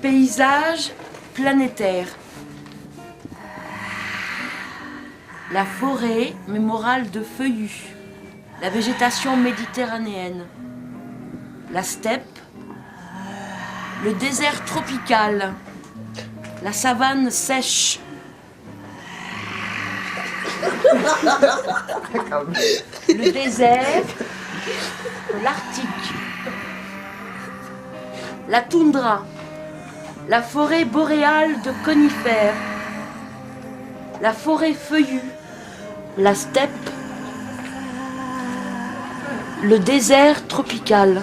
Paysage planétaire. La forêt, mais morale de feuillus. La végétation méditerranéenne. La steppe. Le désert tropical. La savane sèche. Le désert. L'Arctique. La toundra. La forêt boréale de conifères. La forêt feuillue. La steppe. Le désert tropical.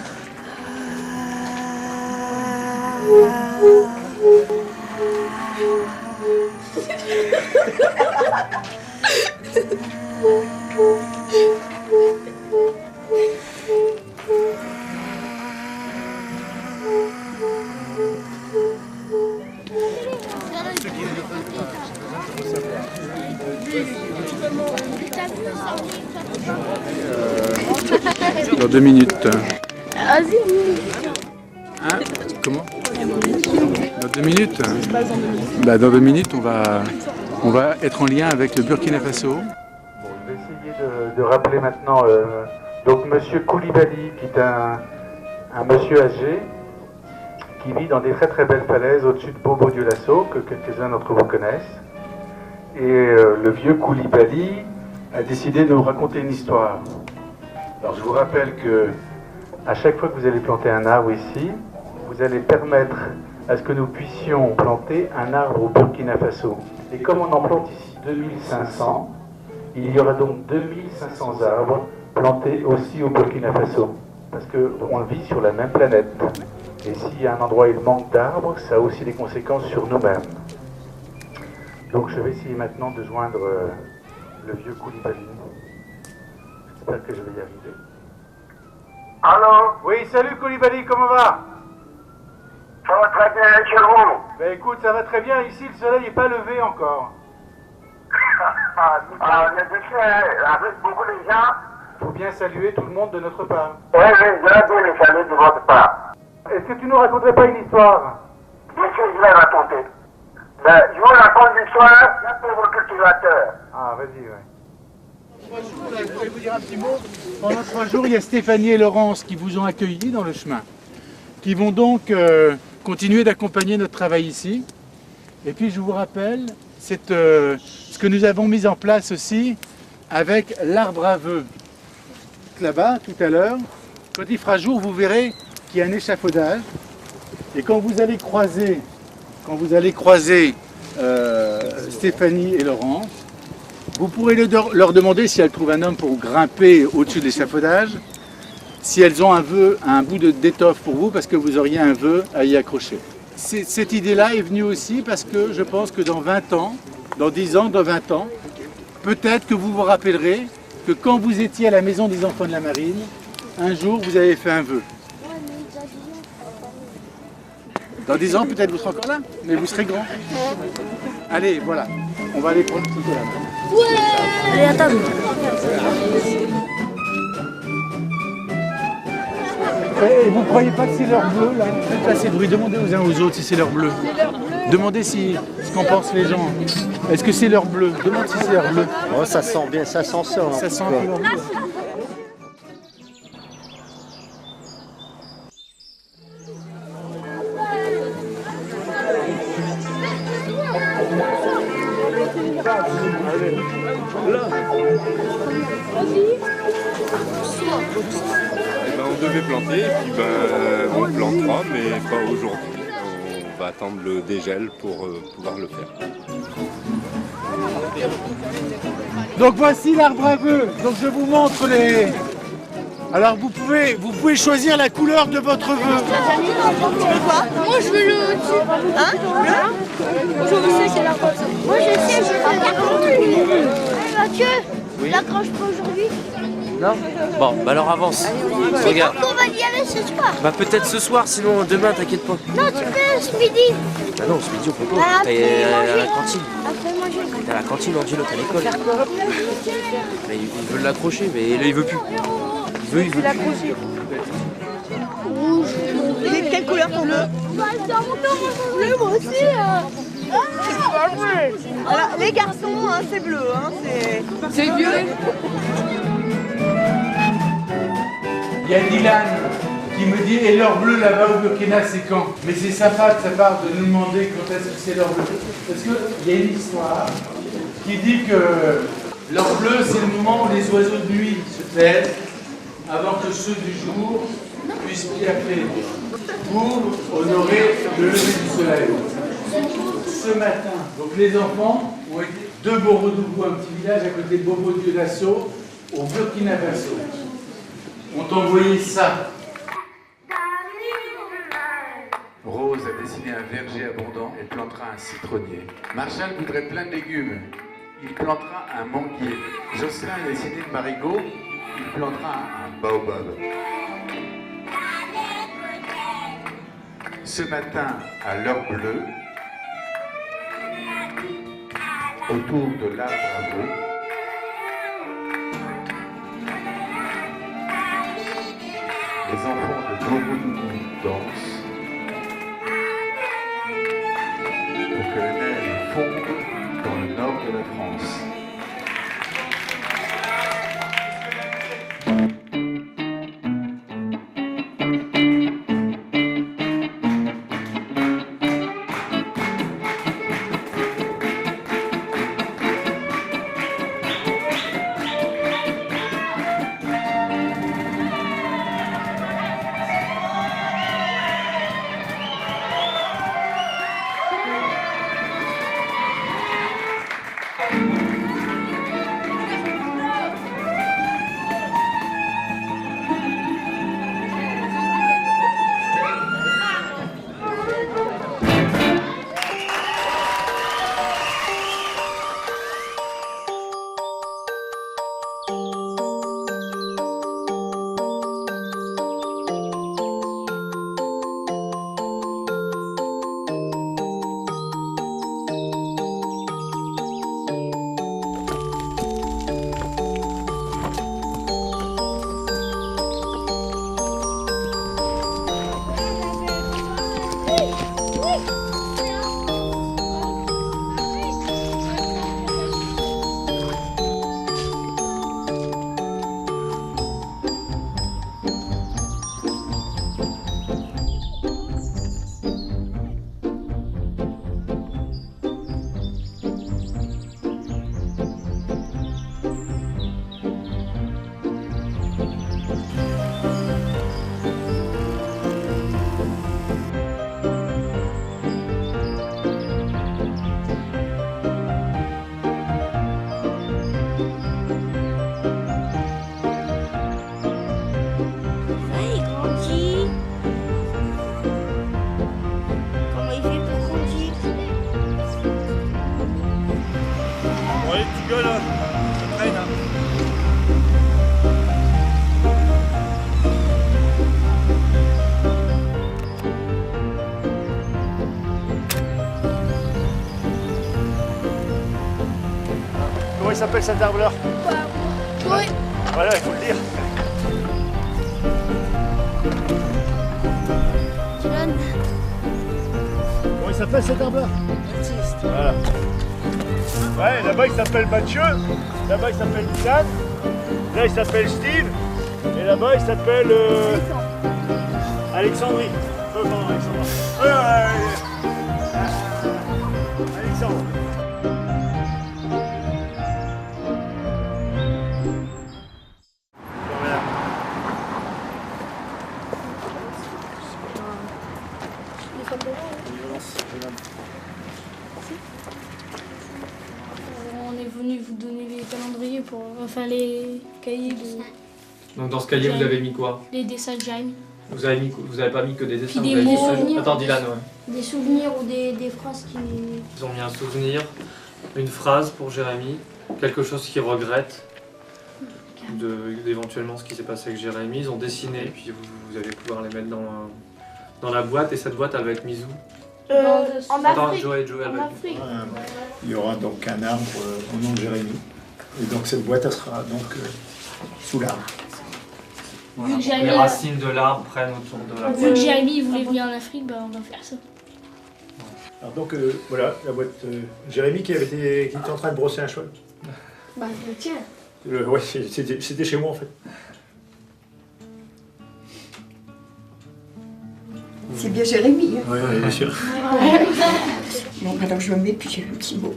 Dans 2 minutes. Vas-y. Hein? Comment? Dans 2 minutes? Bah, dans 2 minutes, on va être en lien avec le Burkina Faso. Bon, je vais essayer de rappeler maintenant donc Monsieur Koulibaly, qui est un monsieur âgé qui vit dans des très très belles falaises au-dessus de Bobo-Dioulasso, que quelques-uns d'entre vous connaissent. Et le vieux Koulibaly a décidé de nous raconter une histoire. Alors je vous rappelle que à chaque fois que vous allez planter un arbre ici, vous allez permettre à ce que nous puissions planter un arbre au Burkina Faso. Et comme on en plante ici 2500, il y aura donc 2500 arbres plantés aussi au Burkina Faso. Parce qu'on vit sur la même planète. Et s'il y a un endroit où il manque d'arbres, ça a aussi des conséquences sur nous-mêmes. Donc je vais essayer maintenant de joindre le vieux Koulibaly. J'espère que je vais y arriver. Allô? Oui, salut Koulibaly, comment va? Ça va très bien chez vous? Ben écoute, ça va très bien. Ici, le soleil n'est pas levé encore. Le déchet, avec beaucoup de gens. Il faut bien saluer tout le monde de notre part. Oui, je vais les saluer de votre part. Est-ce que tu nous raconterais pas une histoire? Qu'est-ce que je vais raconter? Je vous raconte l'histoire d'un pauvre cultivateur. Ah, vas-y, ouais. Je voulais vous dire un petit mot. Pendant 3 jours, il y a Stéphanie et Laurence qui vous ont accueillis dans le chemin, qui vont donc continuer d'accompagner notre travail ici. Et puis je vous rappelle ce que nous avons mis en place aussi avec l'arbre à vœux. Là-bas, tout à l'heure, quand il fera jour, vous verrez qu'il y a un échafaudage. Et quand vous allez croiser Stéphanie et Laurence, vous pourrez leur demander si elles trouvent un homme pour grimper au-dessus de l'échafaudage, si elles ont un bout d'étoffe pour vous, parce que vous auriez un vœu à y accrocher. Cette idée-là est venue aussi parce que je pense que dans 20 ans, dans 10 ans, dans 20 ans, peut-être que vous vous rappellerez que quand vous étiez à la maison des enfants de la marine, un jour vous avez fait un vœu. Dans 10 ans, peut-être vous serez encore là, mais vous serez grand. Allez, voilà, on va aller prendre tout ça là. Ouais. Allez, à table. Et vous ne croyez pas que c'est l'heure bleue là? Faites passer le bruit, demandez aux uns aux autres si c'est l'heure bleue. Demandez ce qu'en pensent les gens. Est-ce que c'est l'heure bleue? Demande si c'est l'heure bleue. Oh, ça sent bien, ça sent ça. Ça sent un peu l'heure bleue. On devait planter, et puis on plantera, mais pas aujourd'hui. On va attendre le dégel pour pouvoir le faire. Donc voici l'arbre à vœux. Donc je vous montre les... Alors vous pouvez choisir la couleur de votre vœu. Moi je veux le dessus. Hein? Je sais c'est la rose. Moi je sais, je veux la rose. Mathieu, Oui. l'accroche pas aujourd'hui. Non? Bon, bah alors avance. Regarde. On va y aller ce soir. Bah peut-être ce soir, sinon demain, t'inquiète pas. Non, tu peux ce midi. Bah non, ce midi on peut pas. Bah, T'es après à la manger. cantine. Après manger. T'es à la cantine, Angelo, t'es à l'école. Mais ils veulent l'accrocher, mais là il veut plus. Il veut plus. rouge. Il est de quelle couleur ton bleu? Bleu, moi aussi. Alors, les garçons, hein, c'est bleu. Hein, c'est violet. Il y a Dylan qui me dit et l'heure bleue là-bas au Burkina c'est quand? Mais c'est sympa de sa part de nous demander quand est-ce que c'est l'heure bleue. Parce qu'il y a une histoire qui dit que l'heure bleue c'est le moment où les oiseaux de nuit se taisent avant que ceux du jour puissent piaffer pour honorer le lever du soleil. Ce matin, donc les enfants ont été de Borodougou, un petit village à côté de Bobo-Dioulasso, au Burkina Faso. Ont envoyé ça. Rose a dessiné un verger abondant, elle plantera un citronnier. Marshall voudrait plein de légumes, il plantera un manguier. Jocelyn a dessiné le marigot, il plantera un baobab. Ce matin, à l'heure bleue, autour de l'arbre à veau, les enfants de Borodougou dansent pour que la neige fonde dans le nord de la France. Comment il s'appelle cet arbre-là? Oui. Voilà, il faut le dire. Comment il s'appelle cet arbre-là? Voilà. Ouais, là-bas il s'appelle Mathieu, là-bas il s'appelle Dylan, là il s'appelle Steve, et là-bas il s'appelle Alexandrie. Pardon, Alexandre. Alexandre. On est venu vous donner les calendriers pour... Enfin, les cahiers de... Donc dans ce cahier, vous avez mis quoi? Les dessins de Jaime. Vous avez pas mis que des dessins, Puis vous des avez mis... mots. Attends, Dylan, ouais. Des souvenirs ou des phrases qui... Ils ont mis un souvenir, une phrase pour Jérémy, quelque chose qu'il regrette, d'éventuellement ce qui s'est passé avec Jérémy. Ils ont dessiné, et puis vous allez pouvoir les mettre dans la boîte, et cette boîte elle va être mise où? En Attends, Afrique. Joël En Afrique. Il y aura donc un arbre au nom de Jérémy. Et donc cette boîte elle sera donc sous l'arbre. Voilà. Vu que j'avais- Les racines de l'arbre prennent autour de la Vu boîte. que Jérémy voulait venir en Afrique, bah on va faire ça. Alors donc voilà, la boîte. Jérémy qui était en train de brosser un cheval. Bah le tien. Ouais, c'était chez moi en fait. C'est bien Jérémy. Hein. Oui, bien sûr. Bon, alors je me mets puis j'ai le petit mot.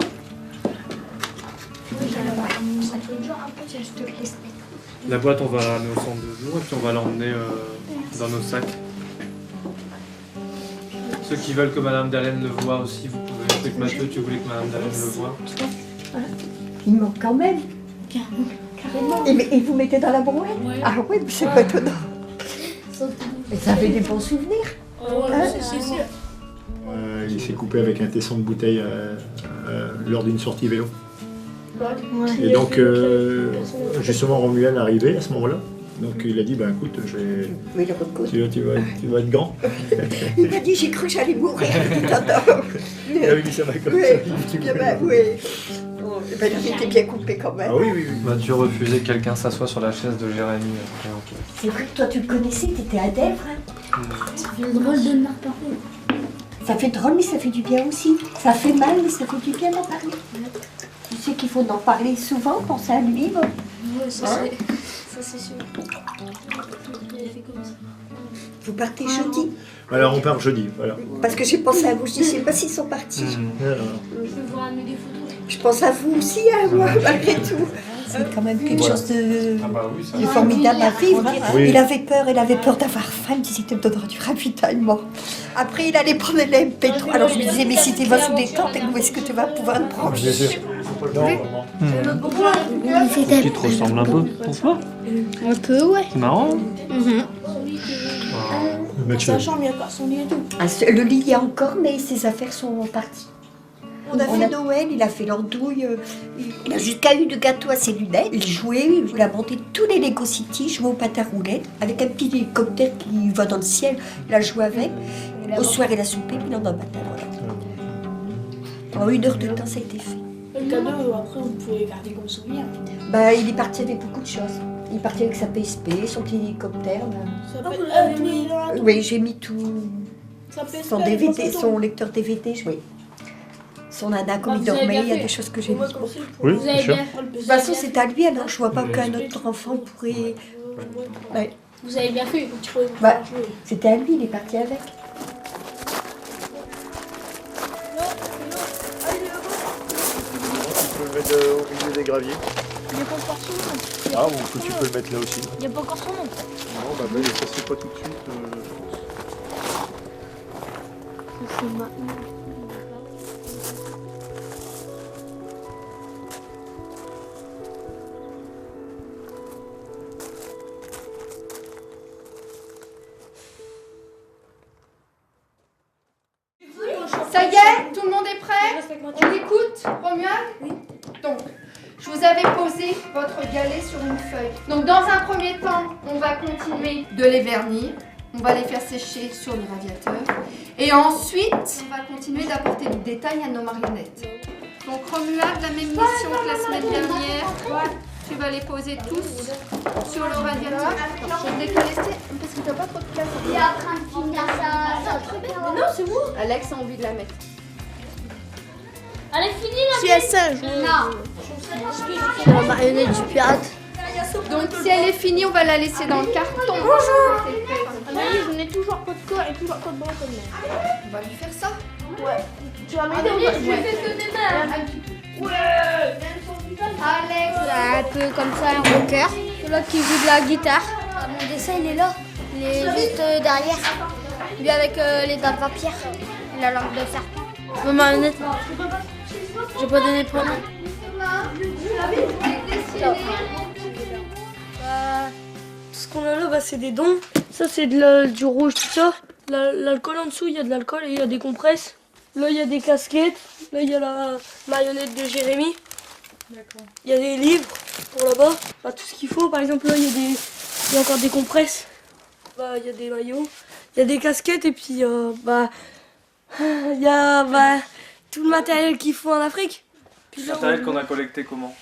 La boîte, on va la mettre au centre de jour et puis on va l'emmener dans nos sacs. Ceux qui veulent que Madame Dallène le voie aussi, vous pouvez. Je sais que Mathieu, tu voulais que Madame Dallène le voie. Il manque quand même. Carrément. Et vous mettez dans la brouette? Ah oui, mais c'est pas étonnant. Mais ça avait des bons souvenirs. C'est sûr. Il s'est coupé avec un tesson de bouteille lors d'une sortie vélo. Et donc, justement, Romuald est arrivé à ce moment-là. Donc, il a dit, bah écoute, Oui, le recours. tu vas être grand. Il m'a dit, j'ai cru que j'allais mourir. Il avait mis ça comme Oui, ça. oui. Oh, ben, il était bien coupé quand même. Ah oui, oui, oui. Mathieu refusait que quelqu'un s'assoie sur la chaise de Jérémy. C'est vrai que toi, tu le connaissais, t'étais à Dèvres. Hein. Ça fait drôle de me reparler. Ça fait drôle, mais ça fait du bien aussi. Ça fait mal, mais ça fait du bien d'en parler. Tu sais qu'il faut en parler souvent, penser à lui. Bon. Ouais, ça c'est sûr. Il a fait comme ça. Vous partez jeudi? Alors, on part jeudi, voilà. Parce que j'ai pensé à vous, je ne sais pas s'ils sont partis. Alors, Je vais voir amener des photos. Je pense à vous aussi, à moi, malgré tout. C'est quand même quelque chose de formidable à vivre. Oui. Il avait peur d'avoir faim, il me disait, tu me donneras du ravitaillement. Après, il allait prendre les MP3. Alors je me disais, mais si tu vas sous des tentes, où est-ce que tu vas pouvoir te prendre? bien sûr. Tu te ressembles un peu, pourquoi? Un peu, ouais. C'est marrant. Mathieu. Sachant qu'il y a pas son lit et tout. Ah, le lit, il y a encore, mais ses affaires sont parties. On a fait Noël, il a fait l'andouille, il a jusqu'à eu de gâteau à ses lunettes. Il jouait, il a monté tous les Lego City, jouait au patin roulette, avec un petit hélicoptère qui va dans le ciel, il a joué avec. Au soir, il a soupé, puis il est dans le matin, voilà. En 1 heure de temps, ça a été fait. Le cadeau, après, vous pouvez garder comme souvenir. Bah, il est parti avec beaucoup de choses. Il est parti avec sa PSP, son petit hélicoptère. Ça peut être Oui, j'ai mis tout. Son DVD, son lecteur DVD, oui. Son nana, comme il dormait, il y a des choses que j'ai mis. Oui, Vous bien avez sûr. bien, De toute façon, c'est à lui, alors je vois pas qu'un autre enfant pourrait. Ouais. vous avez bien fait, tu pouvez Bah, c'était à lui, il est parti avec. Tu peux le mettre au milieu des graviers. Il n'y a pas encore son nom. Ah, bon, tu peux le mettre là aussi. Il n'y a pas encore son nom. Non, bah, mais ça se fait pas tout de suite, je pense. C'est maintenant. Ça y est, tout le monde est prêt? On écoute, Romuald? Oui. Donc, je vous avais posé votre galet sur une feuille. Donc, dans un premier temps, on va continuer de les vernir. On va les faire sécher sur le radiateur. Et ensuite, on va continuer d'apporter du détail à nos marionnettes. Donc, Romuald, la même mission que la semaine dernière. Tu vas les poser tous sur le radiateur. Je vais te laisser, parce que t'as pas trop de place. Il est en train de finir ça. Mais non, c'est bon. Alex a envie de la mettre. Allez, finis la Si elle singe. Non. C'est la marionnette du pirate. Donc si elle est finie, on va la laisser dans le carton. Bonjour. Anaïs, je n'ai toujours pas de corps et toujours pas de bras comme moi. On va lui faire ça. Ouais. Tu vas m'aider ou pas? Je vais faire que des mains. Ouais. Alex. Un peu comme ça, un rocker. L'autre qui joue de la guitare. Mon dessin, il est là. Il est juste derrière. Lui avec les dents de vampire. Et la langue de serpent. Ma marionnette. J'ai pas donné de prénom. Tout ce qu'on a là, c'est des dons. Ça, c'est du rouge, tout ça. L'alcool en dessous, il y a de l'alcool et il y a des compresses. Là, il y a des casquettes. Là, il y a la marionnette de Jérémy. D'accord. Il y a des livres pour là-bas. Bah, tout ce qu'il faut. Par exemple, là, il y a encore des compresses. Bah, il y a des maillots. Il y a des casquettes et puis, il y a tout le matériel qu'il faut en Afrique. Puis Le là, matériel qu'on a collecté comment?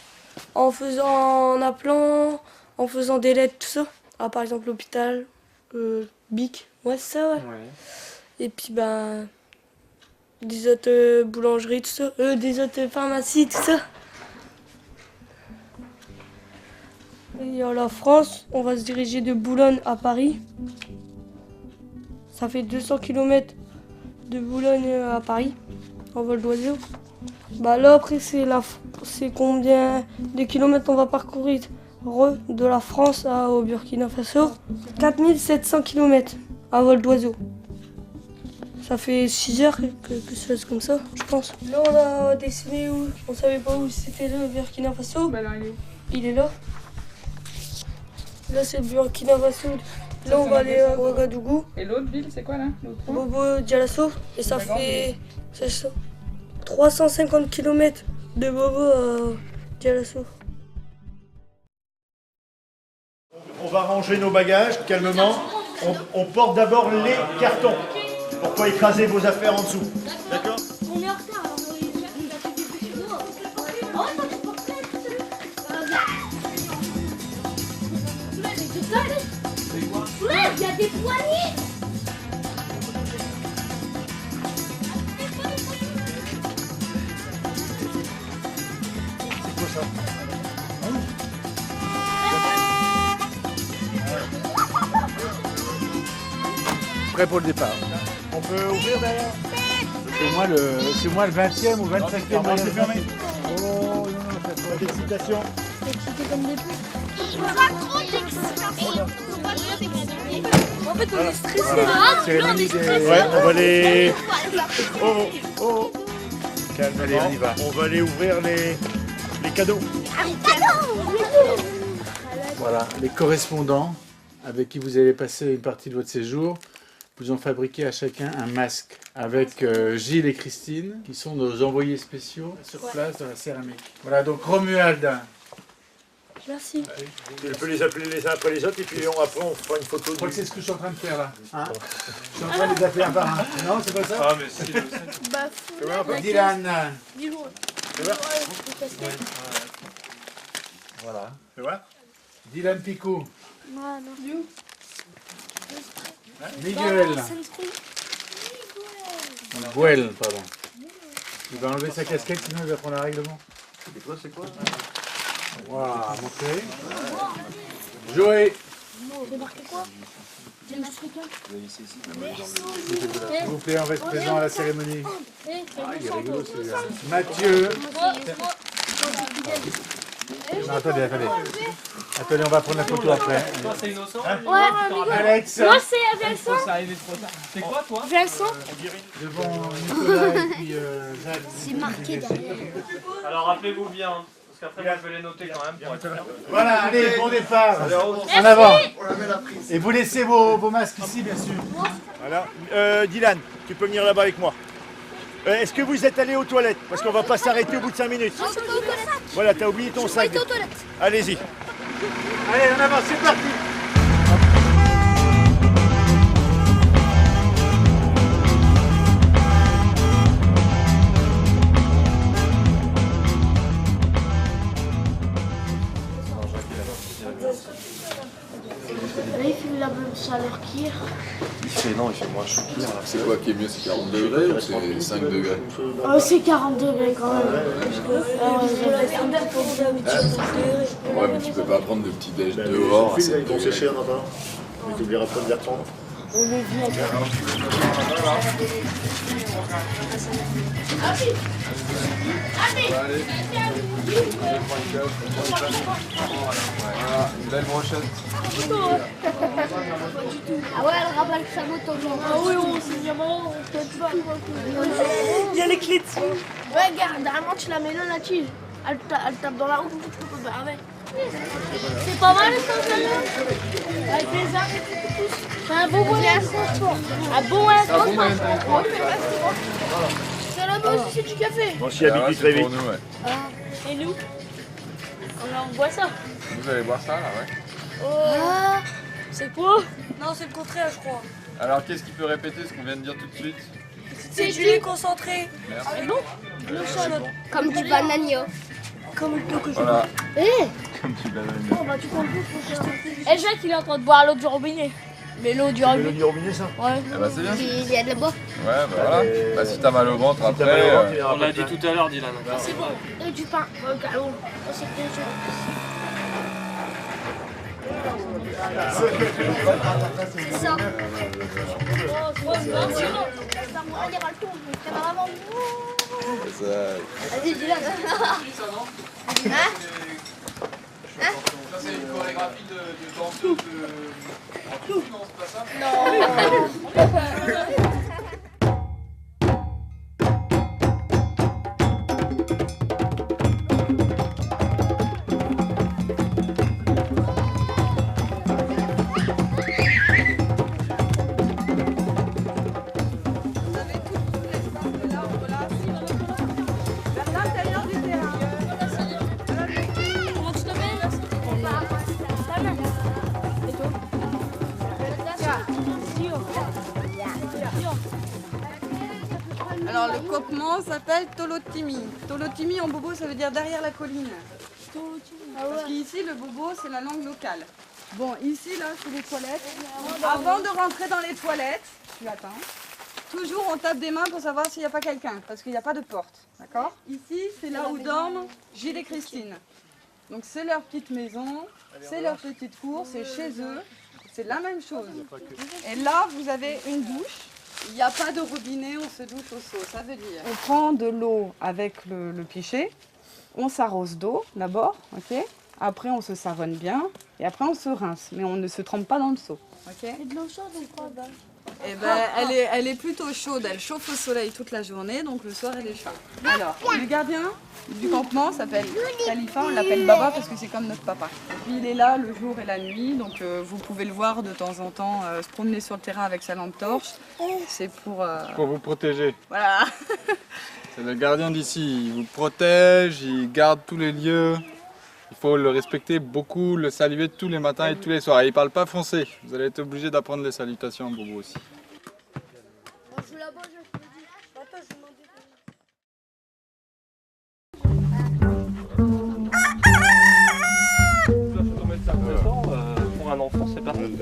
en appelant, en faisant des lettres, tout ça. par exemple l'hôpital, BIC, ouais c'est ça ouais. Et puis ben des autres boulangeries, tout ça, des autres pharmacies, tout ça. Et en la France, on va se diriger de Boulogne à Paris. Ça fait 200 km de Boulogne à Paris, en vol d'oiseau. Bah là après c'est combien de kilomètres on va parcourir de la France au Burkina Faso. 4700 km à vol d'oiseau. Ça fait 6 heures que ça se comme ça, je pense. Là on a dessiné où on savait pas où c'était le Burkina Faso. Bah là, il est là. Là c'est le Burkina Faso. Là on va aller à Ouagadougou. Et l'autre ville, c'est quoi là? Bobo Dioulasso. Et ça fait 350 km de Bobo à Dioulasso. On va ranger nos bagages calmement. On porte d'abord les cartons pour pas écraser vos affaires en dessous. D'accord? On est en retard, alors il a fait des chez moi. Oh, attends, tu portes pas. Ouais, il y a des poignées. C'est quoi ça? Prêt pour le départ. On peut ouvrir derrière? C'est moi le 20e ou 25e. Non, c'est fermé. Oh non, ça Pas d'excitation. En fait on est stressé Voilà. Cérémonie des... Ouais, on va les... Oh. Calme, Allez, on y va. On va aller ouvrir les cadeaux. Voilà, les correspondants avec qui vous allez passer une partie de votre séjour vous ont fabriqué à chacun un masque avec Gilles et Christine qui sont nos envoyés spéciaux sur place dans la céramique. Voilà, donc Romuald. Merci. Tu peux les appeler les uns après les autres et puis après on fera une photo. Je crois que c'est ce que je suis en train de faire là. Hein, je suis en train de les appeler un par un. Non, c'est pas ça? Ah, mais si, je sais. Dylan. Tu vois? Voilà. Tu vois? Dylan Picou. Non. Miguel. Miguel, pardon. Il va enlever sa casquette sinon il va prendre un règlement. C'est quoi? Voilà, montrez. Joey. Remarquez quoi? S'il vous plaît, on va être présent à la cérémonie. Ah, il est rigolo celui-là. Mathieu. Non, attendez. Attendez, on va prendre la photo après. Toi, c'est innocent? Ouais, Alex. moi c'est Vincent. Ça arrive trop tard. C'est quoi, toi? Vincent. Devant Nicolas et puis Jacques. C'est marqué derrière. Alors, rappelez-vous bien, hein, parce qu'après, moi, je vais les noter quand même pour être sûr. Voilà, allez, bon départ. En avant. Et vous laissez vos masques ici, bien sûr. Voilà. Dylan, tu peux venir là-bas avec moi. Est-ce que vous êtes allé aux toilettes? Parce qu'on va pas s'arrêter au bout de 5 minutes. Non, c'est pas aux toilettes. Voilà, t'as oublié ton sac. aux toilettes. Allez-y. Allez, en avant, c'est parti. Là, il fait la même chaleur qu'hier. Il fait moins chaud qu'hier. C'est quoi qui est mieux? C'est 40 degrés ou c'est 5 degrés? Oh, c'est 40 degrés quand même. Ouais, mais tu peux pas prendre de petits déj dehors. Ils vont sécher un matin. Mais tu oublieras pas de les reprendre. On est bien. Voilà, une belle brochette. Ah ouais, elle rabale sa moto. Ah oui, on s'est jamais, on peut pas. Il y a les clés dessus. Ouais, regarde, normalement tu la mets là, là-dessus. Elle tape dans la roue, avec. C'est pas mal ça, celle-là. Avec les armes et tout. C'est un bon moyen de transport. Un bon moyen de transport. C'est là-bas aussi, c'est du café. On s'y habitue très vite. Et nous? On boit ça. Vous allez boire ça là, ouais. Oh. C'est quoi? Non, c'est le contraire, je crois. Alors qu'est-ce qui peut répéter ce qu'on vient de dire tout de suite? C'est du lait concentré. Merci. C'est bon? L'eau chaude. Comme du bananio. Comme le pot que je Voilà. Eh, Comme tu l'as donné. Oh bah tu comptes plus, Et Jacques il est en train de boire l'eau du robinet. Mais l'eau du robinet. L'eau du robinet, ça? Ouais. Ah bah c'est bien. Il y a de la bois. Ouais, bah voilà. Bah si t'as mal au ventre après. On l'a dit tout à l'heure, Dylan. C'est bon. Et du pain. C'est ça. Vas-y, Dylan. Hein? Ça c'est une chorégraphie de danseuse de... Non, c'est pas ça? Non. Alors le campement s'appelle Tolotimi. Tolotimi en bobo ça veut dire derrière la colline. Parce qu'ici le bobo c'est la langue locale. Bon ici là c'est les toilettes. Avant de rentrer dans les toilettes, tu attends. Toujours on tape des mains pour savoir s'il n'y a pas quelqu'un, parce qu'il n'y a pas de porte. D'accord? Ici c'est là où dorment Gilles et Christine. Donc c'est leur petite maison, c'est leur petite cour, c'est chez eux. C'est la même chose. Et là vous avez une douche. Il n'y a pas de robinet, on se douche au seau, ça veut dire. On prend de l'eau avec le pichet, on s'arrose d'eau d'abord, ok? Après on se savonne bien, et après on se rince, mais on ne se trempe pas dans le seau, ok? Et de l'eau chaude ou quoi? Eh ben, elle est plutôt chaude, elle chauffe au soleil toute la journée, donc le soir elle est chaude. Alors, le gardien du campement s'appelle Khalifa, on l'appelle Baba parce que c'est comme notre papa. Et puis il est là le jour et la nuit, donc vous pouvez le voir de temps en temps se promener sur le terrain avec sa lampe torche. C'est pour vous protéger. Voilà. C'est le gardien d'ici, il vous protège, il garde tous les lieux. Il faut le respecter beaucoup, le saluer tous les matins et tous les soirs. Et il ne parle pas français, vous allez être obligé d'apprendre les salutations, Bobo aussi. Pour un enfant, c'est parti.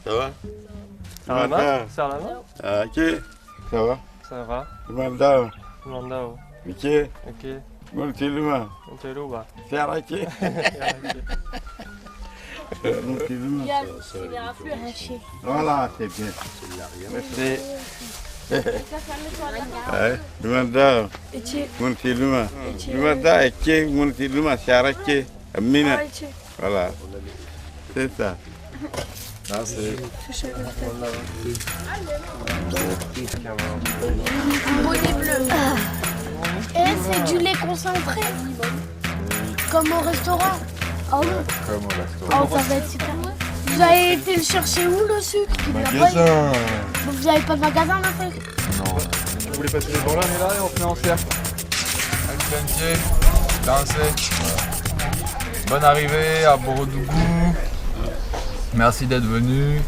Ça va? Ça va mal? Ça va mal? Ok. Ça va? Ça va? Mandao. Mandao. Ok. Ok. Montiluma. Montiluma. Serraki. Montiluma. Voilà, c'est bien. Merci. Mandao. Montiluma. Mandao, Eke, Montiluma, Serraki. Amina. Voilà. C'est ça. Ah, c'est... Un bonnet bleu. Et c'est du lait concentré. Comme au restaurant. Ah oui. Comme au restaurant. Oh, ça va être super. Vous avez été le chercher où le sucre? Magasin. Vous n'avez pas de magasin là fait? Non. Vous voulez passer les bons là? On est là et on fait en cercle. Avec Pentier, danser. Bonne arrivée à Borodougou. Merci d'être venu.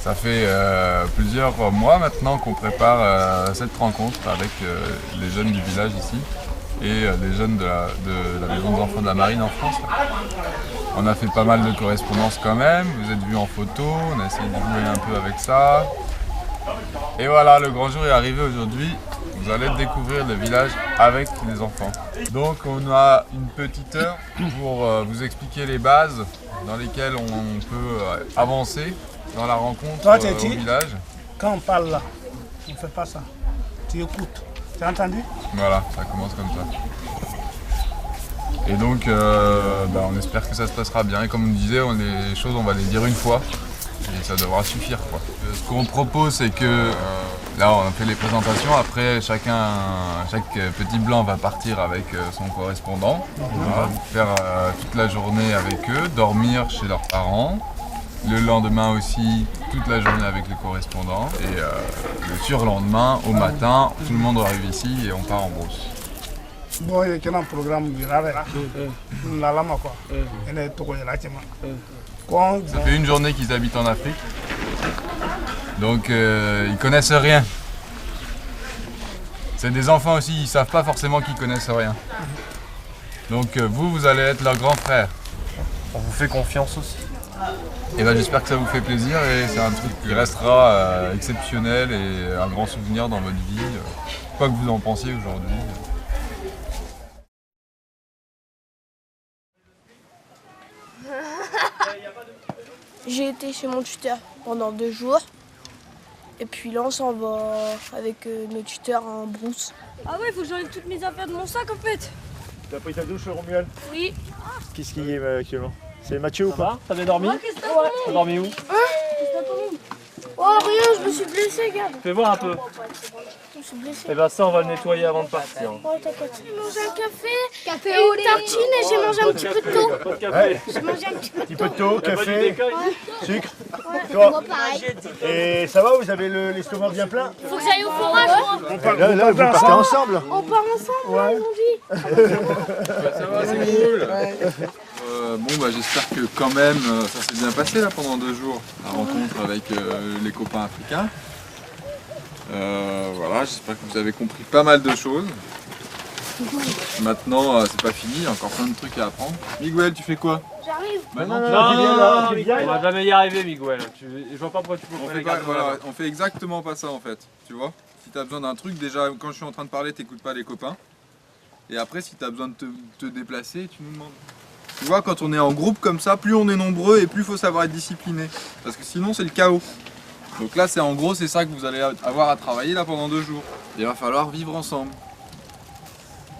Ça fait plusieurs mois maintenant qu'on prépare cette rencontre avec les jeunes du village ici et les jeunes de la maison des enfants de la marine en France. On a fait pas mal de correspondances quand même, vous êtes vus en photo, on a essayé de jouer un peu avec ça. Et voilà, le grand jour est arrivé aujourd'hui. Vous allez découvrir le village avec les enfants. Donc on a une petite heure pour vous expliquer les bases dans lesquelles on peut avancer dans la rencontre au village. Quand on parle là, on ne fait pas ça. Tu écoutes. Tu as entendu? Voilà, ça commence comme ça. Et donc on espère que ça se passera bien. Et comme on disait, les choses on va les dire une fois. Et ça devra suffire, quoi. Ce qu'on propose, c'est que là on a fait les présentations, après chaque petit blanc va partir avec son correspondant, voilà, faire toute la journée avec eux, dormir chez leurs parents, le lendemain aussi toute la journée avec les correspondants, et le surlendemain au matin, tout le monde arrive ici et on part en brousse. Bon, il y a un programme Ça fait une journée qu'ils habitent en Afrique. Donc ils connaissent rien. C'est des enfants aussi, ils savent pas forcément qu'ils connaissent rien. Donc vous allez être leur grand frère. On vous fait confiance aussi. Et ben j'espère que ça vous fait plaisir et c'est un truc qui restera exceptionnel et un grand souvenir dans votre vie, quoi que vous en pensiez aujourd'hui. J'ai été chez mon tuteur pendant 2 jours. Et puis là, on s'en va avec nos tuteurs en brousse. Ah ouais, il faut que j'enlève toutes mes affaires de mon sac en fait. T'as pris ta douche, Romuald? Oui. Qu'est-ce qu'il y a actuellement? C'est Mathieu ou pas? T'as bien dormi? T'as dormi où? Oh rien, je me suis blessé, regarde. Fais voir un peu. Je me suis blessé. Et ben ça, on va le nettoyer avant de partir. Oh, t'inquiète. J'ai mangé un café et une tartine et j'ai mangé un petit peu de thon. Pas de café. J'ai mangé un petit peu de peu de thon, café, sucre. Ouais. Toi. Moi pareil. Et ça va, vous avez l'estomac bien plein? Faut que j'aille au forage, moi. Là, vous partez ensemble? On part ensemble, ouais, ils m'ont dit. Ça va, c'est cool. Bon bah j'espère que quand même ça s'est bien passé là pendant 2 jours, la rencontre avec les copains africains. Voilà, j'espère que vous avez compris pas mal de choses. Maintenant c'est pas fini, il y a encore plein de trucs à apprendre. Miguel, tu fais quoi? J'arrive. Bah Non, tu viens, on va jamais y arriver, Miguel. Je vois pas pourquoi tu peux on fait exactement pas ça en fait, tu vois. Si t'as besoin d'un truc, déjà quand je suis en train de parler, t'écoutes pas les copains. Et après si t'as besoin de te déplacer, tu nous demandes. Tu vois, quand on est en groupe comme ça, plus on est nombreux et plus il faut savoir être discipliné. Parce que sinon c'est le chaos. Donc là c'est en gros c'est ça que vous allez avoir à travailler là pendant 2 jours. Il va falloir vivre ensemble.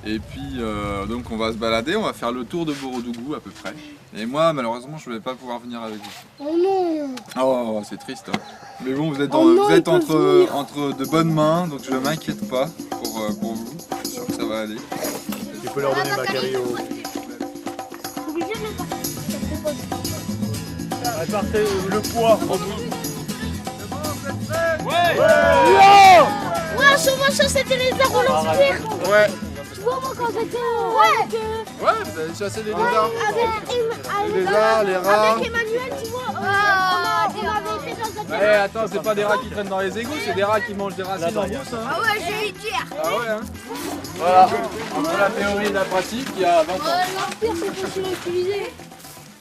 Et puis donc on va se balader, on va faire le tour de Borodougou à peu près. Et moi malheureusement je vais pas pouvoir venir avec vous. Oh non. Oh c'est triste. Hein. Mais bon vous êtes, vous êtes entre de bonnes mains, donc je ne m'inquiète pas pour vous. Je suis sûr que ça va aller. Tu peux leur donner Macari au... Répartez le poids. Ouais, souvent ça c'était les arts olympiques. Ouais. Tu vois moi quand j'étais Ouais, vous avez chassé les lézards. Les lézards, les rats. Avec Emmanuel, tu vois, on avait été dans un Eh attends, c'est pas des rats qui traînent dans les égouts, c'est des rats qui mangent des racines en brousse. Hein. Ah ouais, j'ai eu dire. Ah ouais hein. Voilà, entre la théorie et la pratique, il y a 20 ans. L'empire c'est facile à utiliser.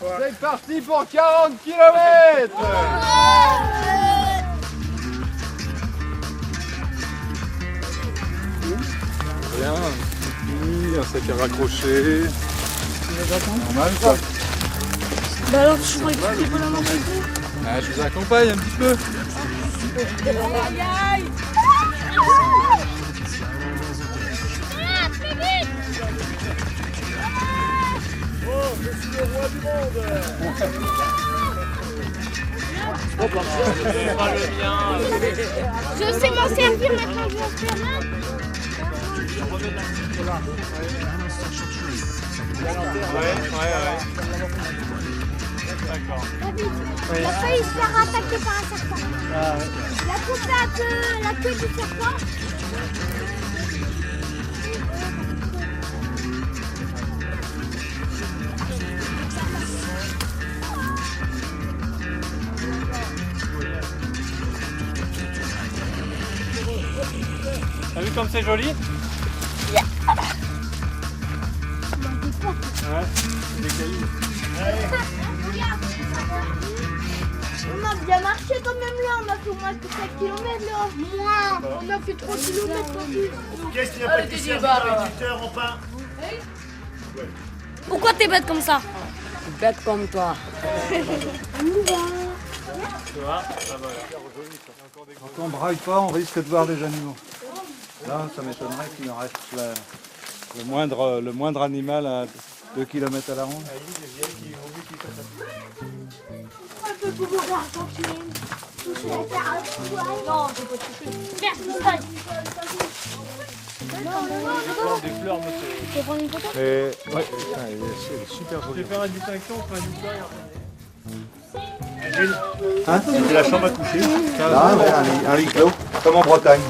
C'est parti pour 40 km. Rien, un sac à raccrocher. Normal ça. Bah alors je crois que tu peux la manger. Ah, je vous accompagne un petit peu. Aïe aïe. Oh, je suis le roi du monde. Je sais m'en servir maintenant, je vais en faire là. D'accord. Il a failli se faire attaquer par un serpent. Il a coupé la queue du serpent. T'as vu comme c'est joli? Ouais, des cailloux. On a bien marché quand même là, on a fait au moins 4 km là. Moins, on a fait 3 km en plus. Qu'est-ce qu'il n'y a pas de serviteur en pain? Pourquoi t'es bête comme ça? Bête comme toi. Quand on braille pas, on risque de voir des animaux. Là, ça m'étonnerait qu'il ne reste le moindre animal à 2 km à la ronde. On peut pouvoir continuer. Toucher la terre avec le poing. Non, je peux pas toucher. Merde, Des fleurs, monsieur. Tu veux prendre une photo? Ouais, c'est super Je joli. vais faire une distinction entre un fleur. Hein? C'est la chambre à coucher. Là, un lit clos, comme en Bretagne.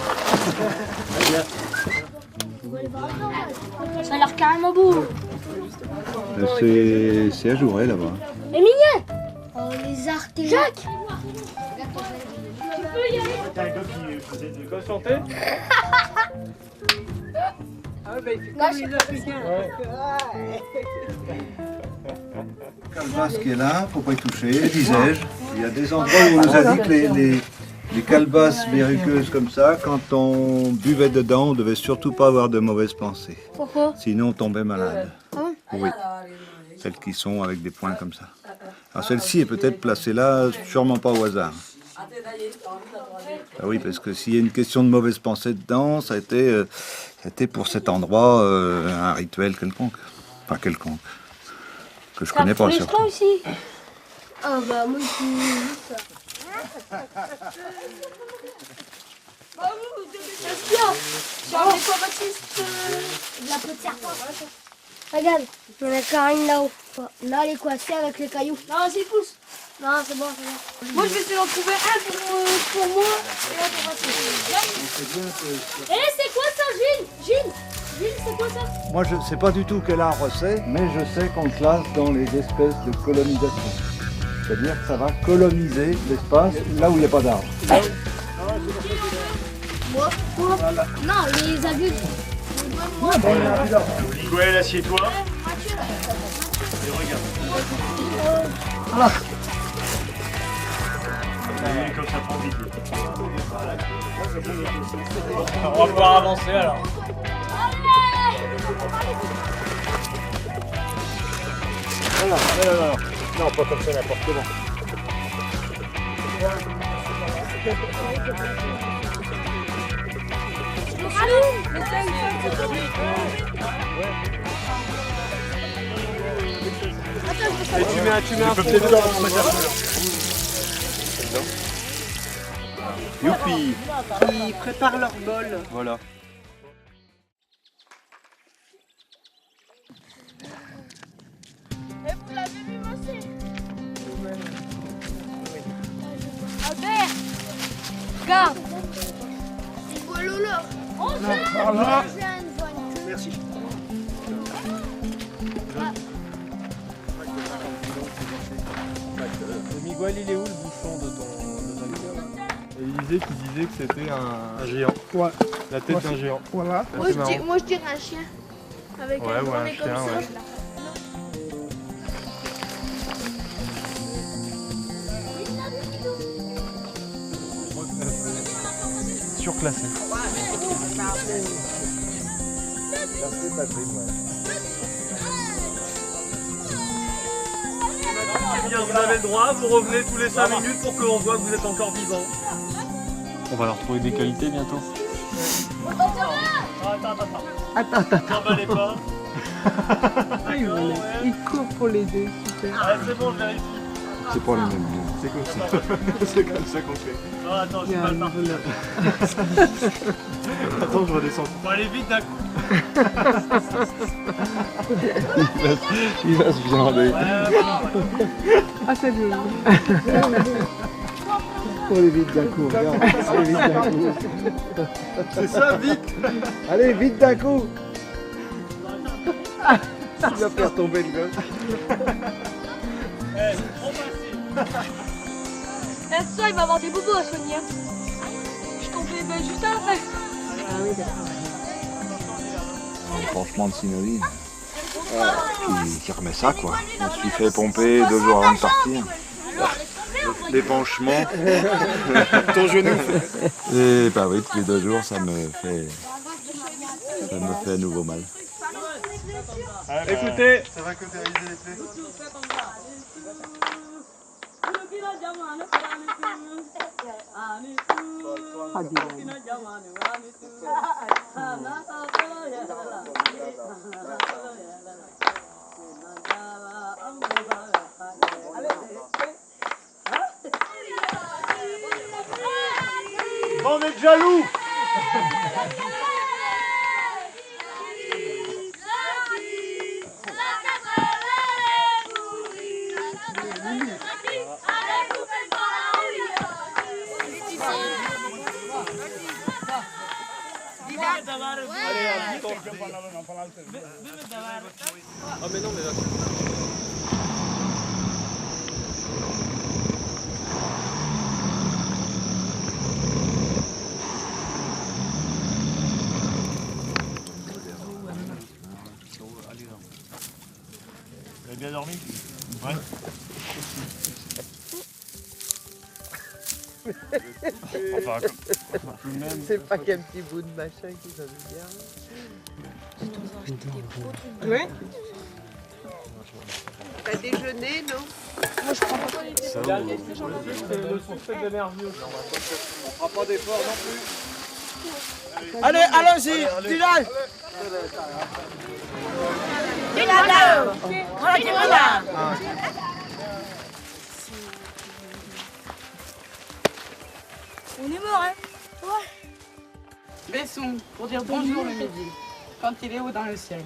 Ça a l'air carrément beau. C'est ajouré là-bas. Et mignon. Oh, les arcs. Jacques. T'as un gars qui faisait de quoi chanter? Calebasse qui est là, faut pas y toucher, disais-je. Il y a des endroits où on nous a dit que les calebasses verruqueuses comme ça, quand on buvait dedans, on devait surtout pas avoir de mauvaises pensées. Pourquoi? Sinon on tombait malade. Ah bon? Oui. Celles qui sont avec des points comme ça. Alors celle-ci est peut-être placée là, sûrement pas au hasard. Ah oui, parce que s'il y a une question de mauvaise pensée dedans, ça a été pour cet endroit un rituel quelconque. Enfin quelconque. Que je connais pas surtout. Aussi. Ah bah moi je ça. J'en ai pas Baptiste de la peau de serpent. Regarde, il y en a qu'un là-haut. Là, elle est coincée avec les cailloux. Non, c'est pousse. Non, c'est bon, c'est bon. Moi, je vais essayer d'en trouver un pour moi et un pour Baptiste. Eh, c'est quoi ça, Gilles? Gilles, c'est quoi ça? Moi, je ne sais pas du tout quel arbre c'est, mais je sais qu'on le classe dans les espèces de colonisation. C'est-à-dire que ça va coloniser l'espace là où il n'y a pas d'arbre. Moi? Non, les adultes. Moi, Miguel, assieds-toi. Et regarde. Voilà. Comme ça prend vite. On va pouvoir avancer alors. Voilà. Non, pas comme ça, n'importe comment. Et tu mets un fond. Youpi! Ils préparent leur bol. Voilà. Et vous l'avez vu, monsieur? Albert! Regarde! Il voit Lolo. On Merci. Miguel, il est où le bouchon de ton alcool? Élisée qui disait que c'était un géant. Ouais. La tête d'un géant. Voilà. Moi, je dirais un chien. Avec un grand nez comme ça. Surclassé. Eh bien, vous avez le droit, vous revenez tous les 5 minutes pour qu'on voit que vous êtes encore vivant. On va leur trouver des qualités bientôt. Attends. N'emballez pas. Il court pour l'aider, super. Ah, c'est bon, je vérifie. C'est pas les mêmes. C'est comme ça. C'est comme ça qu'on fait. Non, attends, je suis pas le marqué. Attends, je redescends. Faut aller vite d'un coup. Il va se viander. Ah, c'est bien. Faut aller vite d'un coup, regarde. Allez, vite d'un coup. C'est ça, vite. Allez, vite d'un coup. Il va faire tomber le gosse. Eh, ça, il va avoir des bobos à soigner. Je tombais juste après. Ah oui, d'accord. Un franchement de synoline. Qui remet ça, quoi. Je me suis fait pomper 2 jours avant de partir. L'épanchement. Ton genou. Et bah oui, tous les 2 jours, ça me fait à nouveau mal. Écoutez. Ça va cautériser les plaies. On est jaloux. Ah mais non mais là. avez bien dormi? Ouais. C'est pas qu'un petit bout de machin qui va bien. Oui. T'as déjeuné, non? Moi je prends pas les Ça va. Le souffle de nerveux. On fera pas d'effort non plus. Allez, allons-y, Dylan. On est mort, hein? Ouais. Besson, pour dire bonjour le midi, quand il est haut dans le ciel.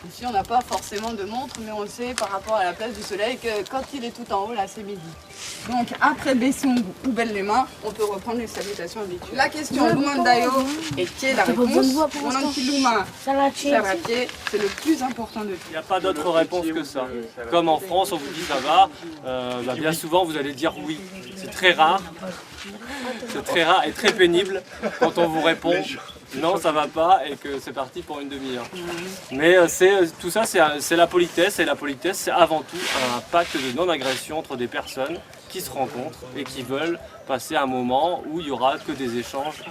Ici, on n'a pas forcément de montre, mais on sait par rapport à la place du soleil que quand il est tout en haut, là, c'est midi. Donc, après Besson ou Belle-les-Mains, on peut reprendre les salutations habituelles. La question Lumandayo et qui est la réponse? Mon anti Luma, Saratier, c'est le plus important de tout. Il n'y a pas d'autre réponse que ça. Comme en France, on vous dit ça va, bien souvent vous allez dire oui. C'est très rare et très pénible quand on vous répond non ça va pas et que c'est parti pour une demi-heure. Mais tout ça c'est la politesse et la politesse c'est avant tout un pacte de non-agression entre des personnes qui se rencontrent et qui veulent passer un moment où il n'y aura que des échanges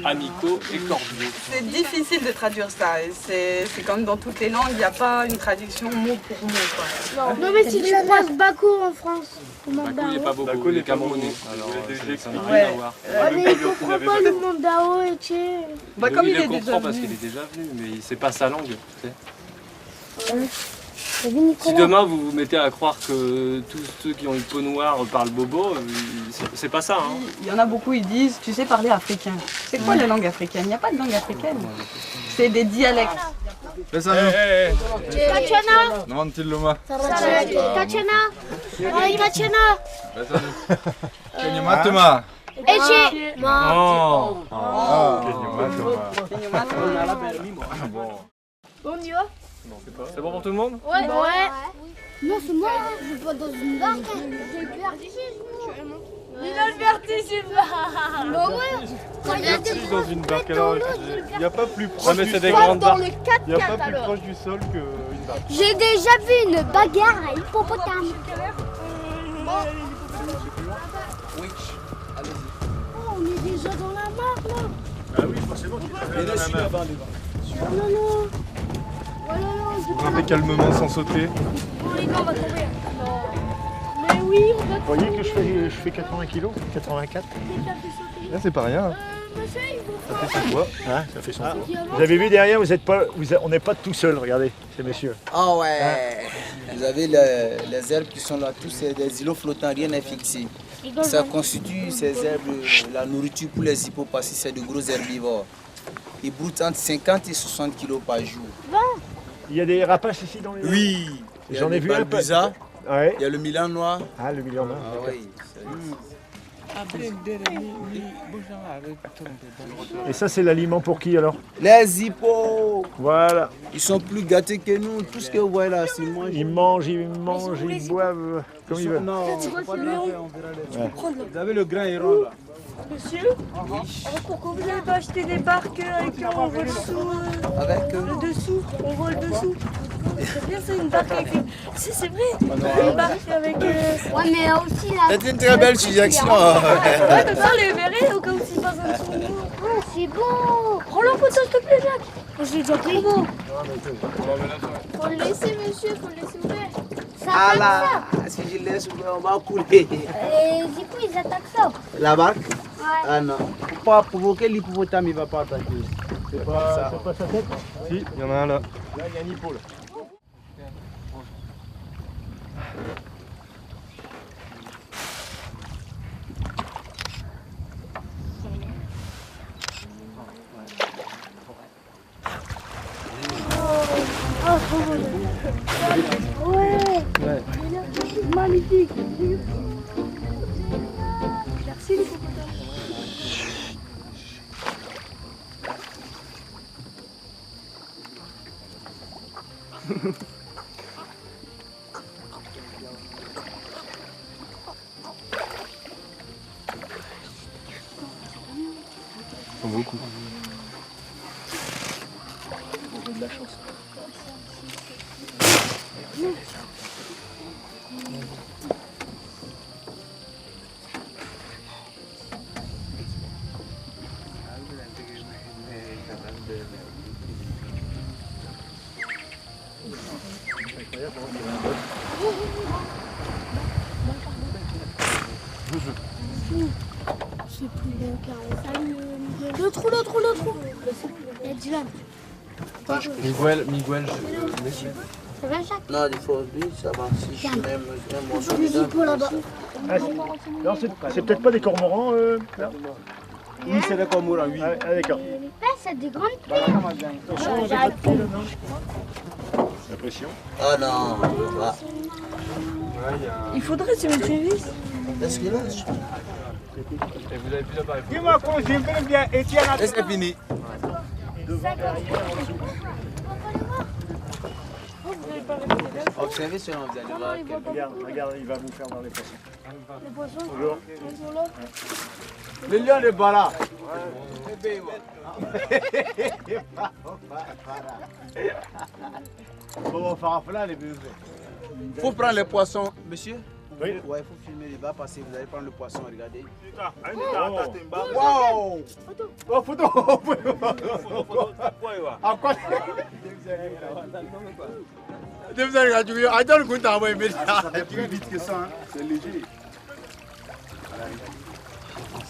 amicaux et cordiaux. C'est difficile de traduire ça, et c'est comme dans toutes les langues, il n'y a pas une traduction mot pour mot. Quoi. Non mais si tu croises Bakou en France, Bakou il n'y a pas beaucoup, il est camerounais. Alors ça n'a rien à voir. Mais il comprend pas le Mandao et Tché. Comme il le comprend parce qu'il est déjà venu, mais c'est pas sa langue. Tu sais. Si demain vous vous mettez à croire que tous ceux qui ont une peau noire parlent bobo, c'est pas ça. Hein. Il y en a beaucoup, ils disent, tu sais parler africain. C'est quoi la langue africaine? Il n'y a pas de langue africaine. C'est des dialectes. Besano. Tachana. Namantil Luma. Tachana. Tachana. Besano. Kenyu Matuma. Eche. On y va? C'est bon pour tout le monde? Ouais. Non, c'est moi, je vais pas dans une barque. Il a le vertige. Bah ouais. Quand il y a des Dans une barque, alors il n'y a pas plus proche mais du c'est des sol. grandes dans barques. le Il n'y a 4x4 pas plus alors. proche du sol qu'une barque. J'ai déjà vu une bagarre à hippopotame. Oui, allez-y. Oh, on est déjà dans la mare là. Ah oui, forcément, tu Et dessus là-bas, les barques. Oh là là. Oh là là, Grimpez calmement sans sauter. Bon les gars, on va tomber. Mais oui, on va Vous voyez que je fais 80 kg 84. Là, c'est pas rien. Ça fait son poids. Hein, ça fait son poids. Vous avez vu derrière, on n'est pas tout seul, regardez, ces messieurs. Ah ouais. Vous avez les herbes qui sont là, tous c'est des îlots flottants, rien n'est fixé. Ça constitue ces herbes la nourriture pour les hippos parce que c'est de gros herbivores. Ils broutent entre 50 et 60 kg par jour. Il y a des rapaces ici dans les... Oui. J'en ai vu un peu. Ouais. Il y a le Milan noir. Ah, le Milan noir. Ah oui. Et ça, c'est l'aliment pour qui alors? Les hippos. Voilà. Ils sont plus gâtés que nous. Tout ce que vous voyez là, c'est moi. Ils mangent, ils boivent comme ils veulent. Non, tu vois, faut pas c'est le Léon. faire, on verra les Ouais. Vous avez le grain héron là. Monsieur, pourquoi vous n'avez pas acheté des barques avec on voit le dessous le dessous, on voit le dessous. C'est bien ça, une barque avec... Si, c'est vrai, une barque avec... Ouais, mais aussi là. C'est une très belle suggestion. Ouais, comme ça, on les verrait au cas où s'il passe en dessous. Oh, c'est beau. Prends la photo, s'il te plaît, Jacques. Je l'ai déjà pris. Faut le laisser, monsieur, faut le laisser ouvert. Ça Ah attaque là, ça. si je laisse ouvert, on va couler. Les hippos, ils attaquent ça. La barque? Ouais. Ah non. Pour pas provoquer l'hippopotame, il va pas attaquer. C'est pas ça. C'est pas sa tête? Si, il y en a un là. Là, il y a un hippo là. Oh, trop beau. Ouais. Magnifique. Merci, les cocottes. Beaucoup. J'ai de la chance. Le trou. Il y a Dylan. Miguel, Ça va, Jacques? Non, il faut lui, ça va. Si je même un morceau Les dedans, hippos là-bas. Non, c'est peut-être pas des cormorans, là. Oui, c'est des cormorans, oui. Ah, d'accord. C'est des grandes pierres. La pression. Ah non, là. Il faudrait se mettre une vis. Est-ce que là? Et vous avez plus l'appareil. Dis-moi quand j'aimerais bien Étienne. Et c'est fini. Observez selon vous allez voir. Regarde, il va vous faire dans les poissons. Les poissons, Bonjour. ils sont là. Le lion est pas là. Bon, farafla, les bébés. Faut prendre les poissons, monsieur. Oui. Ouais, il faut filmer les bas parce que vous allez prendre le poisson, regardez. Wow! Oh, photo! À quoi? Ça fait plus vite que ça, hein. C'est léger.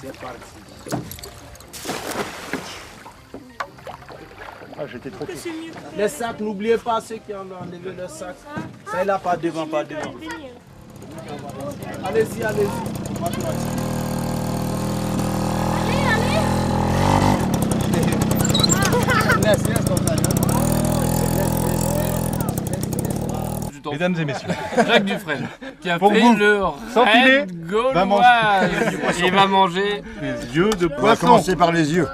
C'est parti. Ah, j'étais trop tôt. Les sacs, n'oubliez pas ceux qui ont enlevé le sac. Ça est là, pas devant, pas devant. Allez-y, allez-y. Mesdames et messieurs, Jacques Dufresne, qui a Pour fait vous, le sans filet, raid gauloise. Il va manger les yeux de On va poisson. commencer par les yeux.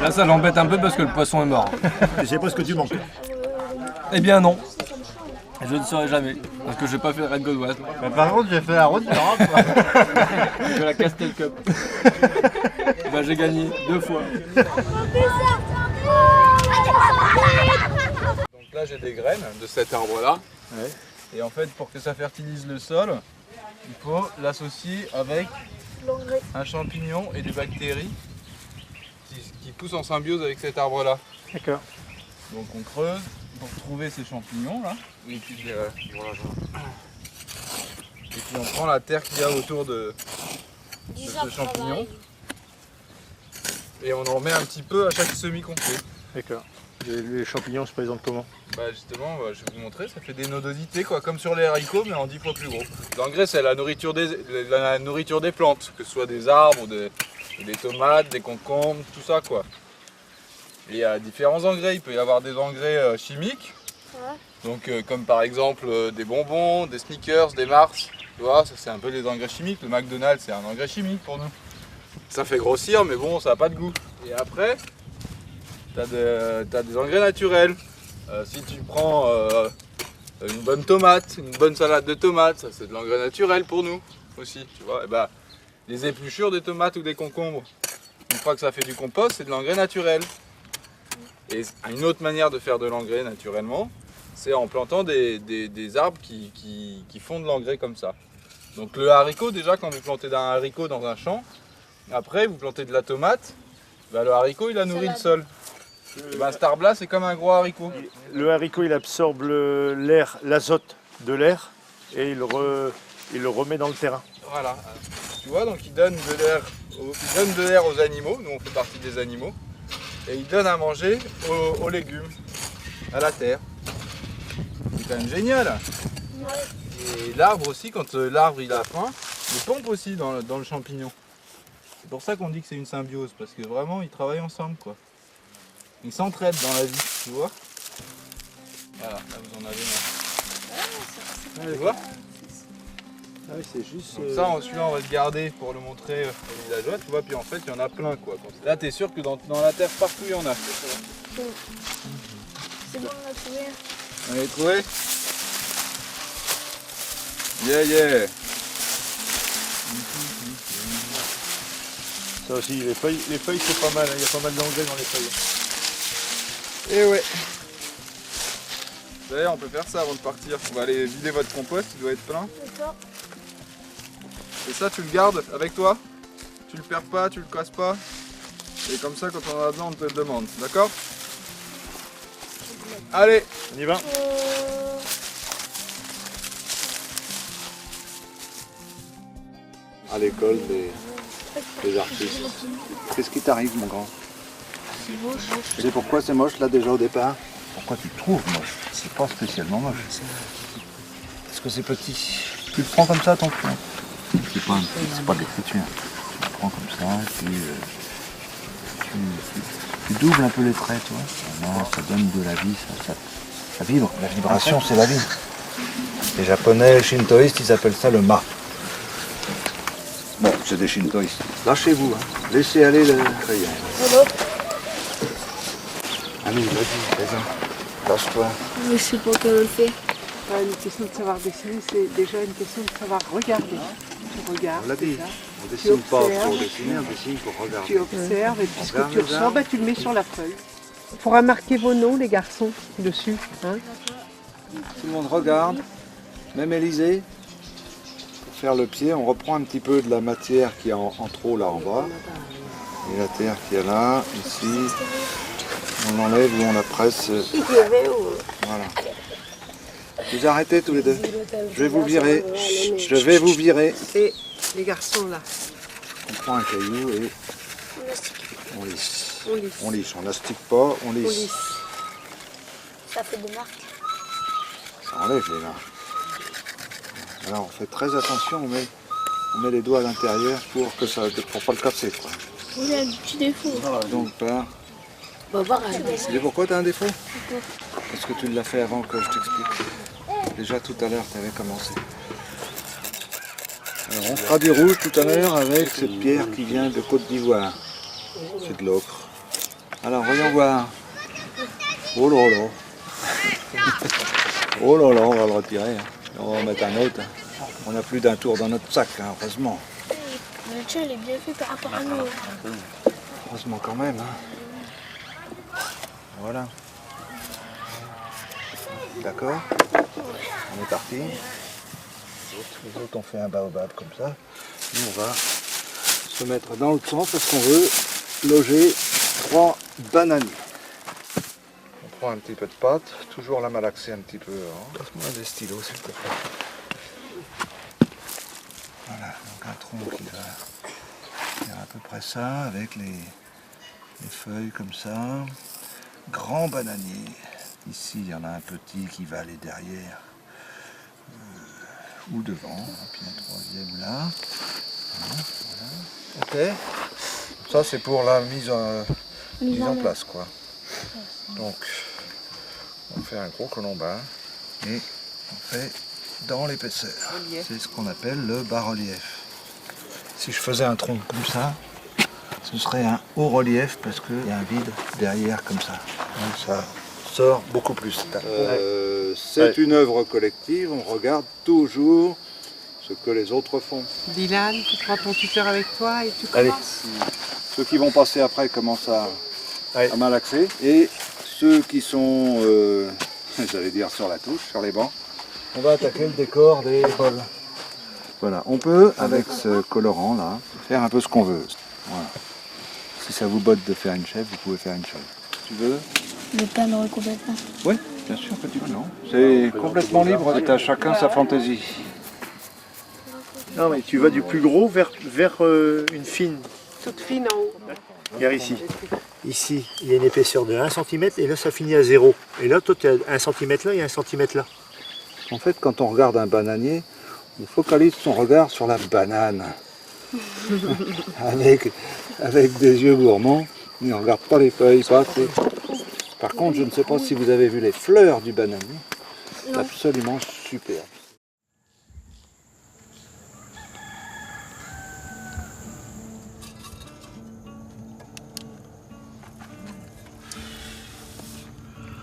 Là, ça l'embête un peu parce que le poisson est mort. Je sais pas ce que tu manques. Eh bien non. Je ne saurais jamais, parce que j'ai pas fait la raid gauloise. Par contre, j'ai fait la route. De la Castel Cup. Bah, j'ai gagné 2 fois. Donc là, j'ai des graines de cet arbre-là. Et en fait, pour que ça fertilise le sol, il faut l'associer avec un champignon et des bactéries qui poussent en symbiose avec cet arbre-là. D'accord. Donc on creuse pour trouver ces champignons là. Et puis, on prend la terre qu'il y a autour de ce champignon. Et on en remet un petit peu à chaque semis qu'on fait. D'accord. Les champignons se présentent comment? Bah justement, je vais vous montrer, ça fait des nodosités quoi, comme sur les haricots mais en 10 fois plus gros. L'engrais c'est la nourriture des plantes, que ce soit des arbres, des tomates, des concombres, tout ça quoi. Et il y a différents engrais, il peut y avoir des engrais chimiques, donc comme par exemple des bonbons, des Snickers, des Mars, tu vois, ça c'est un peu les engrais chimiques. Le McDonald's c'est un engrais chimique pour nous. Ça fait grossir mais bon, ça n'a pas de goût. Et après, t'as des engrais naturels. Si tu prends une bonne tomate, une bonne salade de tomates, ça c'est de l'engrais naturel pour nous aussi, tu vois. Et bah, les épluchures des tomates ou des concombres, une fois que ça fait du compost, c'est de l'engrais naturel. Et une autre manière de faire de l'engrais naturellement, c'est en plantant des arbres qui font de l'engrais comme ça. Donc le haricot, déjà quand vous plantez un haricot dans un champ, après vous plantez de la tomate, bah, le haricot il a nourri le sol. Et ben, cet arbre-là, c'est comme un gros haricot. Le haricot, il absorbe l'air, l'azote de l'air et il le remet dans le terrain. Voilà. Tu vois, donc il donne de l'air aux animaux. Nous, on fait partie des animaux. Et il donne à manger aux légumes, à la terre. C'est quand même génial. Et l'arbre aussi, quand l'arbre il a faim, il pompe aussi dans le champignon. C'est pour ça qu'on dit que c'est une symbiose, parce que vraiment, ils travaillent ensemble, quoi. Ils s'entraident dans la vie, tu vois. Voilà, là vous en avez un. Tu vois? Ah oui, c'est juste. Donc ça, celui-là, on va le garder pour le montrer aux villageois, tu vois. Puis en fait, il y en a plein, quoi. Là, t'es sûr que dans la terre, partout, il y en a. C'est bon, on a trouvé. On l'a trouvé? Yeah. Ça aussi, les feuilles c'est pas mal, hein. Il y a pas mal d'engrais dans les feuilles. Et ouais. D'ailleurs, on peut faire ça avant de partir. On va aller vider votre compost, il doit être plein. Et ça, tu le gardes avec toi. Tu le perds pas, tu le casses pas. Et comme ça, quand on en a besoin, on te le demande. D'accord? Allez, on y va. À l'école des artistes. Qu'est-ce qui t'arrive, mon grand? C'est moche. Tu sais pourquoi c'est moche là déjà au départ? Pourquoi tu trouves moche? C'est pas spécialement moche. Parce que c'est petit. Tu le prends comme ça ton point. C'est pas de l'écriture. Tu le prends comme ça, tu doubles un peu les traits, tu vois. Non, ça donne de la vie, ça vibre. La vibration, c'est la vie. Les japonais shintoïstes, ils appellent ça le ma. Bon, c'est des shintoïstes. Lâchez-vous, hein. Laissez aller le crayon. Allez, vas-y, lâche-toi. Mais je sais pas comment le faire. Pas une question de savoir dessiner, c'est déjà une question de savoir regarder. Tu regardes. On l'a dit. déjà. On dessine pas pour dessiner, on dessine pour regarder. Tu observes et puis ce que tu Regarde. ressens, bah, tu le mets sur la feuille. Il faudra marquer vos noms, les garçons, dessus. Hein. Tout le monde regarde, même Élisée. Pour faire le pied, on reprend un petit peu de la matière qui est en trop là en bas. Et la terre qui est là, ici. On l'enlève ou on la presse. Voilà. Vous arrêtez tous les deux. Je vais vous virer. Chut, je vais vous virer. Et les garçons là. On prend un caillou et on lisse. On lisse. On lisse. On n'astique pas, on lisse. On lisse. Ça fait des marques. Ça enlève les marques. Alors on fait très attention, on met les doigts à l'intérieur pour pas le casser, quoi. Il y a un petit défaut. Donc par. Tu sais pourquoi tu as un défaut? Parce que tu l'as fait avant que je t'explique. Déjà tout à l'heure, tu avais commencé. Alors on fera du rouge tout à l'heure avec cette pierre qui vient de Côte d'Ivoire. C'est de l'ocre. Alors voyons voir. Oh là là. Oh là là, on va le retirer. On va en mettre un autre. On n'a plus d'un tour dans notre sac, hein, heureusement. Le tien, il est bien fait par rapport à nous. Heureusement quand même. Hein. Voilà. D'accord? On est parti. Les autres ont fait un baobab comme ça. Nous on va se mettre dans le sang parce qu'on veut loger 3 bananiers. On prend un petit peu de pâte, toujours la malaxer un petit peu. Hein. Passe-moi des stylos s'il te plaît. Voilà, donc un tronc qui va faire à peu près ça avec les feuilles comme ça. Grand bananier. Ici, il y en a un petit qui va aller derrière ou devant, et puis un troisième là. Voilà. Ok. Ça, c'est pour la mise en place, quoi. Donc, on fait un gros colombin et on fait dans l'épaisseur. C'est ce qu'on appelle le bas-relief. Si je faisais un tronc comme ça, ce serait un haut relief parce qu'il y a un vide derrière comme ça. Donc ça sort beaucoup plus stable. C'est une œuvre collective, on regarde toujours ce que les autres font. Dylan, tu prends ton tuteur avec toi et tu Allez, commences. ceux qui vont passer après commencent à malaxer et ceux qui sont, j'allais dire sur la touche, sur les bancs, on va attaquer le décor des bols. Voilà, on peut avec ce colorant là faire un peu ce qu'on veut. Voilà. Si ça vous botte de faire une chèvre, vous pouvez faire une chèvre. Tu veux? Le panneau complètement. Oui, bien sûr que tu veux, non. C'est complètement libre, c'est à chacun sa fantaisie. Non mais tu vas du plus gros vers une fine. Toute fine en haut. Regarde ici. Ici, il y a une épaisseur de 1 cm et là ça finit à 0. Et là, toi tu as 1 cm là et 1 cm là. En fait, quand on regarde un bananier, on focalise son regard sur la banane. avec des yeux gourmands, mais on ne regarde pas les feuilles. Par contre, je ne sais pas si vous avez vu les fleurs du bananier. C'est absolument superbe.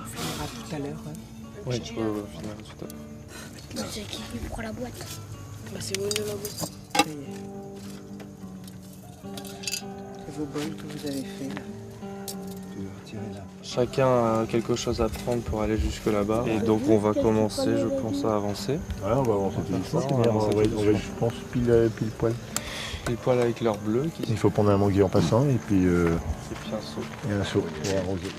On verra tout à l'heure. Hein. Oui, je peux finir tout à l'heure. C'est qui prend la boîte? Bah, c'est moi de la boîte. Ça y est. C'est vos bols que vous avez fait là. Tu Chacun a quelque chose à prendre pour aller jusque là-bas. Et donc on va commencer, je pense, à avancer. Ouais, on va avancer tout doucement. On va, je pense, pile poil. Pile poil avec l'heure bleue. Il faut prendre un manguier en passant et puis un saut. Et un saut pour arroser.